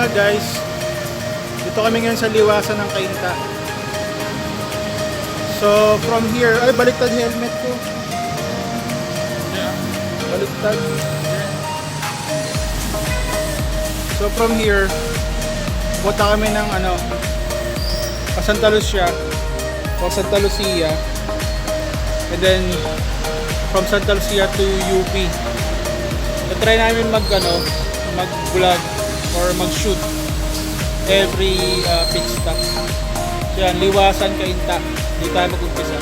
nga guys, dito kami ngayon sa liwasan ng Cainta. So from here, ay baliktad helmet ko. Baliktad. So from here, punta kami ng Santa Lucia o Santa Lucia. And then from Santa Lucia to UP. So try namin mag-vlog or mag-shoot every pit stop. So yan, liwasan Cainta. Dito tayo mag-umpisa.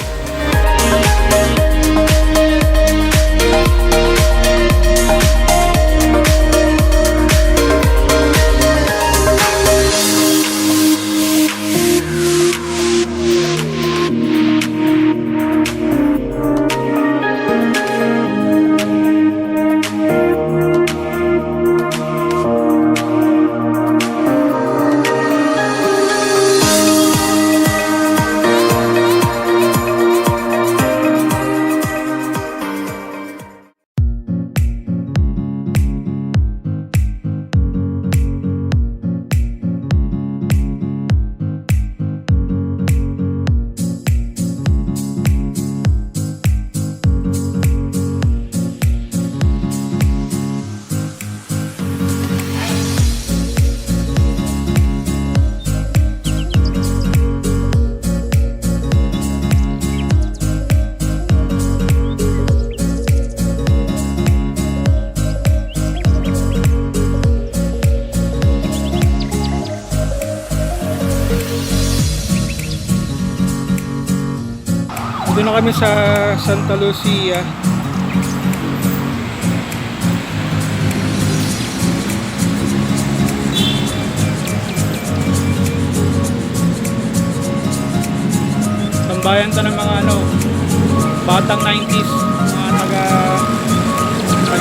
Doon na kami sa Santa Lucia. Tambayan to ng mga batang 90s, mga taga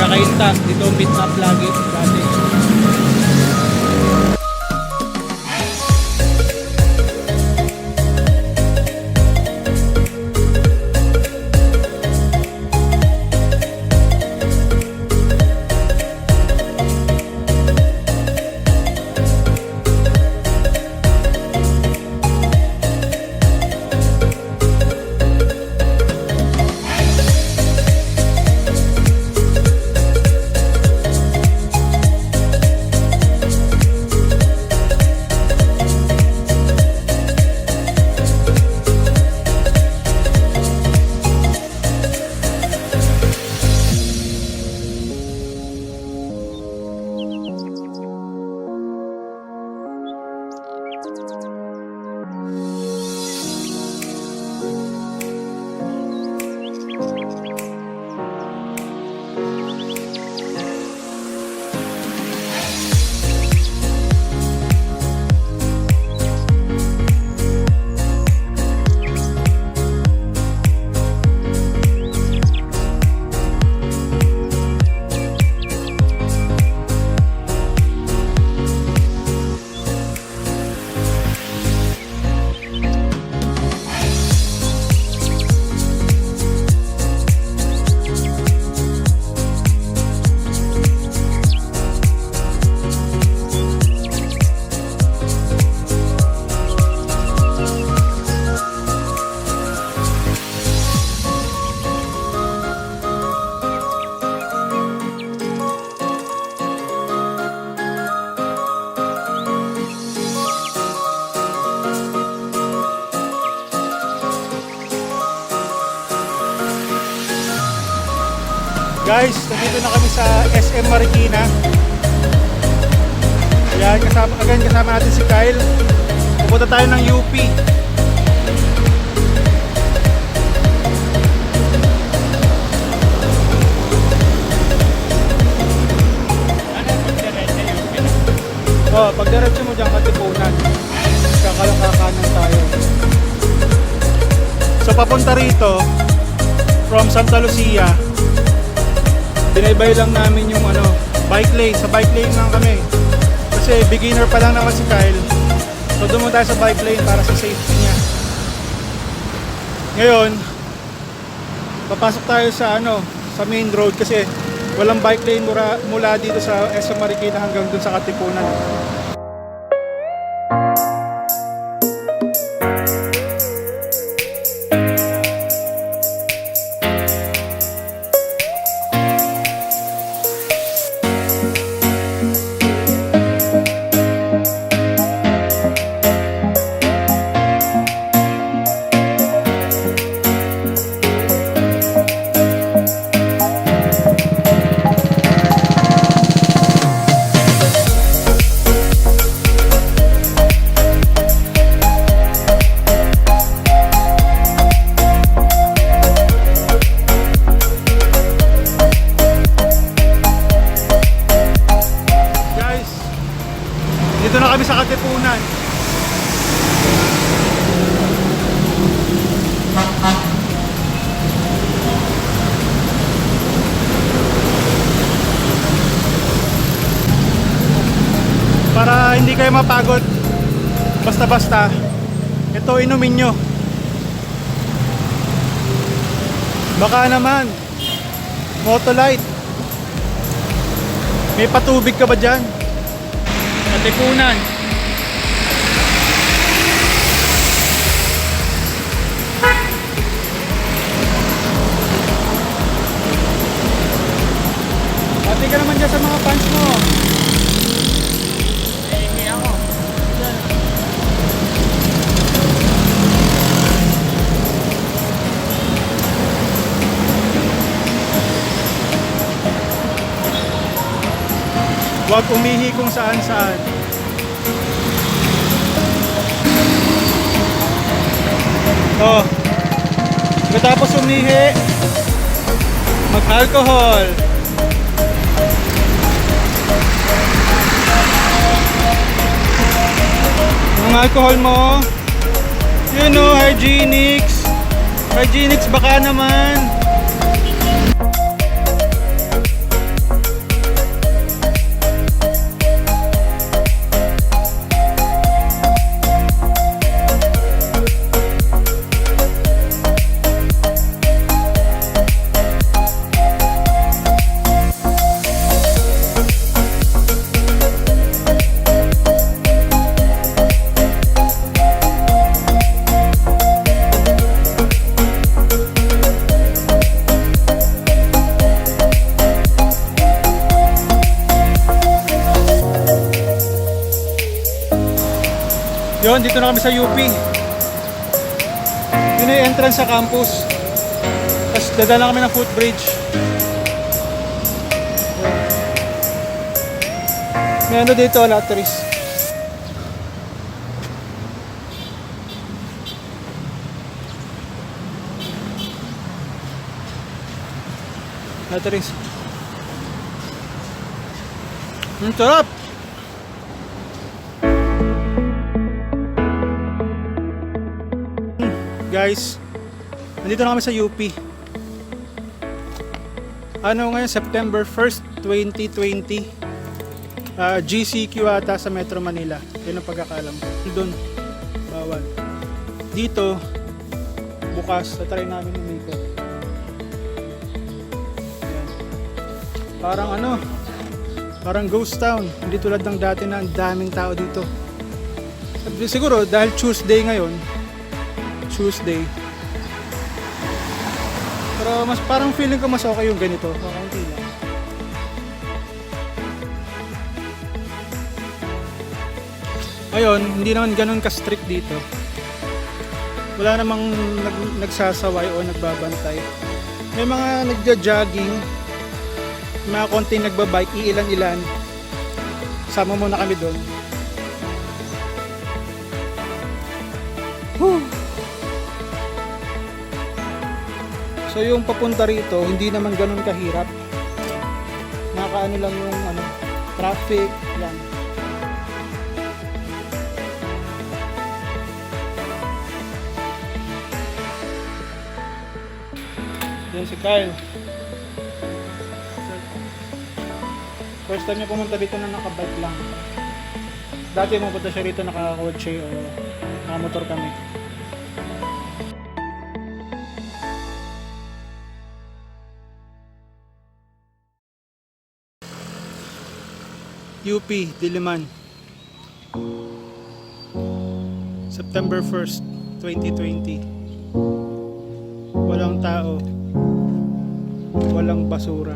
Cainta. Dito meet up lagi dati. Guys, nandito na kami sa SM Marikina. Ayan, kasama natin si Kyle. Pupunta tayo ng UP. Pag diretso mo dyan, Katipunan. Kakalakakanan tayo. So papunta rito from Santa Lucia. Binaybay lang namin yung bike lane. Sa bike lane lang kami. Kasi beginner pa lang naman si Kyle. So doon mo tayo sa bike lane para sa safety niya. Ngayon, papasok tayo sa sa main road kasi walang bike lane mula dito sa SM Marikina hanggang dun sa Katipunan. hindi kayo mapagod basta-basta, ito inumin nyo. Baka naman Motolite, may patubig ka ba dyan? Katipunan. Pati ka naman dyan sa mga pants mo. Hindi ako. Huwag umihi kung saan-saan. Oh. Pagkatapos umihi, mag-alcohol. Ang alcohol mo, you know, hygienics. Hygienics baka naman. Yun, dito na kami sa UP. Yun yung entrance sa campus. Tapos dadala kami ng footbridge. May ano dito, latteries. Latteries. Ang sarap! Guys, nandito na kami sa UP. Ano ngayon, September 1st, 2020. GCQ ata sa Metro Manila. Yun ang pagkakalam ko. Doon, bawal. Dito, bukas, tatry namin umikot. Ayan. Parang ano, parang ghost town. Hindi tulad ng dati na ang daming tao dito. Siguro dahil Tuesday ngayon, pero mas parang feeling ko mas okay yung ganito, kaunti lang. Ayun, hindi naman ganun ka-strict dito. Wala namang nagsasaway o nagbabantay. May mga nagja-jogging, mga konting nagbabike, iilan-ilan. Sama muna kami doon. So yung papunta rito, hindi naman ganun kahirap. Nakaano lang yung ano, traffic, yan. Yan si Kyle. First time niya pumunta dito na nakabike lang. Dati pumunta siya rito nakakotse o nakamotor kami. UP Diliman, September 1st, 2020. Walang tao, walang basura.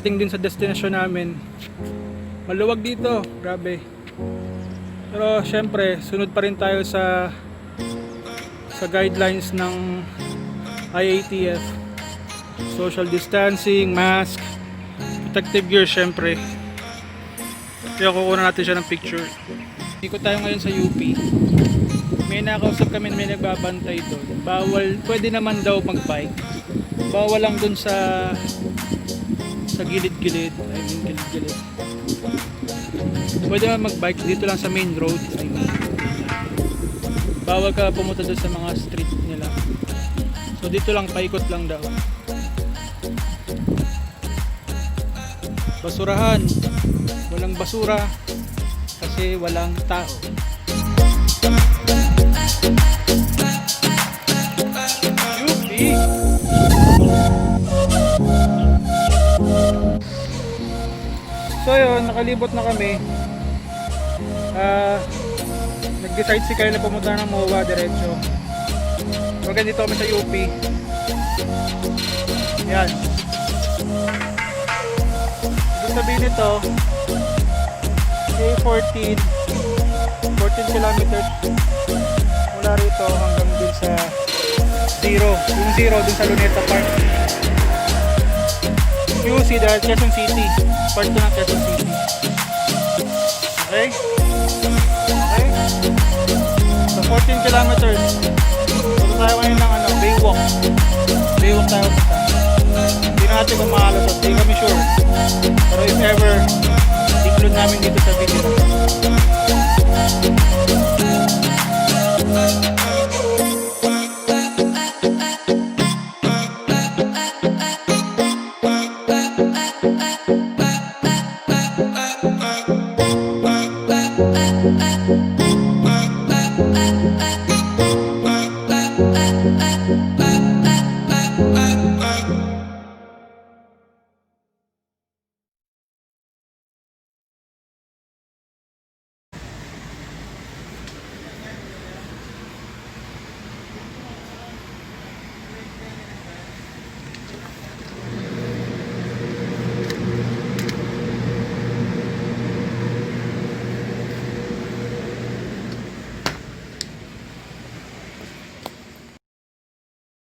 makarating din sa destination namin. Maluwag dito, grabe. Pero syempre, sunod pa rin tayo sa guidelines ng IATF. Social distancing, mask, protective gear syempre. Kaya kukunan natin siya ng picture. Ikot tayo ngayon sa UP. May nakausap kami na may nagbabantay doon. Bawal, pwede naman daw mag-bike. Bawal lang doon sa gilid-gilid. I mean, gilid-gilid. Pwede naman mag-bike dito lang sa main road. I mean, bawal ka pumunta doon sa mga street nila. So dito lang, paikot lang daw. Basurahan. Walang basura kasi walang tao. UP. So yun, nakalibot na kami. Nag-decide si Kyle na pumunta ng MOA diretso. So dito kami sa UP. Yan. Ibig sabihin nito, 14 kilometers mula rito hanggang dun sa zero. Yung zero dun sa Luneta Park. QC dahil Quezon City. Part 2 ng Quezon City. Okay? Okay? So 14 kilometers. Punta tayo ngayon ng Baywalk. Baywalk tayo punta. Hindi na natin kung makalusot. Hindi kami sure. Pero if ever, include namin dito sa video.